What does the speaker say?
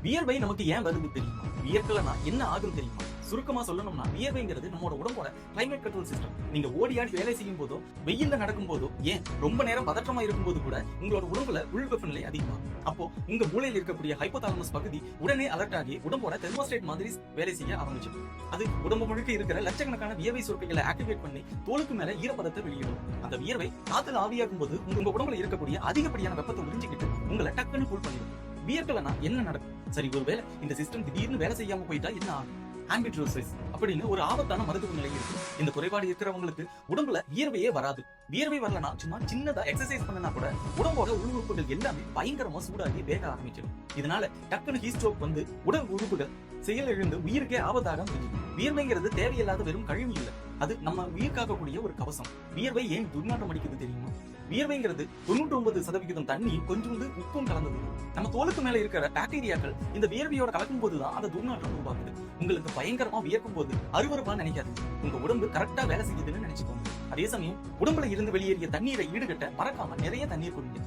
வியர்வை நமக்கு ஏன் வருது தெரியுமா? வியர்க்கலனா என்ன ஆகும் தெரியுமா? சுருக்கமா சொல்லணும்னா வியர்வைங்கிறது நம்மளோட உடம்போட கிளைமேட் கண்ட்ரோல் சிஸ்டம். நீங்க ஓடி ஆடி வேலை செய்யும் போதோ, வெயில்ல நடக்கும் போதோ, ஏன் ரொம்ப நேரம் பதற்றமா இருக்கும் போது கூட உங்களோட உடம்புல உள் வெப்பநிலை அதிகமாகும். அப்போ உங்க மூளையில் இருக்கக்கூடிய ஹைப்போதாலமஸ் பகுதி உடனே அலர்ட் ஆகி உடம்போட தெர்மோஸ்டேட் மாதிரி வேலை செய்ய ஆரம்பிச்சிடும். அது உடம்பு முழுக்க இருக்கிற லட்சக்கணக்கான வியர்வை சுரப்பிகளை ஆக்டிவேட் பண்ணி தோலுக்கு மேல ஈரப்பதத்தை வெளியிடும். அந்த வியர்வை காத்துல ஆவியாகும் போது உங்க உடம்புல இருக்கக்கூடிய அதிகப்படியான வெப்பத்தை உறிஞ்சிக்கிட்டு உங்களை டக்குன்னு கூல் பண்ணிடும். வியர்க்கலனா என்ன நடக்கும்? சரி, ஒருவேளை இந்த சிஸ்டம் திடீர்னு வேலை செய்யாம போயிட்டா என்ன ஆகும்? ஆம்பிட்ரோசிஸ் அப்படின்னு ஒரு ஆபத்தான மருத்துவ நிலை இருக்கு. இந்த குறைபாடு இருக்கிறவங்களுக்கு உடம்புல வியர்வையே வராது. வியர்வை வரலனா சும்மா சின்னதா எக்ஸசைஸ் பண்ணனா கூட உடம்போட உள் உறுப்புகள் எல்லாமே பயங்கரமா சூடாகி வேக ஆரம்பிச்சிடும். இதனால டக்குனு ஹீட் ஸ்ட்ரோக் வந்து உடல் உறுப்புகள் செயல் எழுந்து உயிருக்கே ஆபத்தாக முடியும். வியர்வைங்கிறது தேவையில்லாத வெறும் கழிவு இல்லை, அது நம்ம உயிர் காக்கக்கூடிய ஒரு கவசம். வியர்வை ஏன் துர்நாற்றம் அடிக்குது தெரியுமா? வியர்வைங்கிறது 99% தண்ணி கொஞ்சோண்டு உப்பும் கலந்தது. நம்ம தோலுக்கு மேல இருக்கிற பாக்டீரியாக்கள் இந்த வியர்வையோட கலக்கும் போதுதான் அந்த துர்நாற்றம் உருவாக்குது. உங்களுக்கு பயங்கரமா வியர்க்கும் போது அருவருப்பா நினைக்காதீங்க. உங்க உடம்பு கரெக்டா வேலை செய்யுதுன்னு நினைச்சுக்கோங்க. அதே சமயம் உடம்புல இருந்து வெளியேறிய தண்ணீரை ஈடுகட்ட மறக்காம நிறைய தண்ணீர் குடிங்க.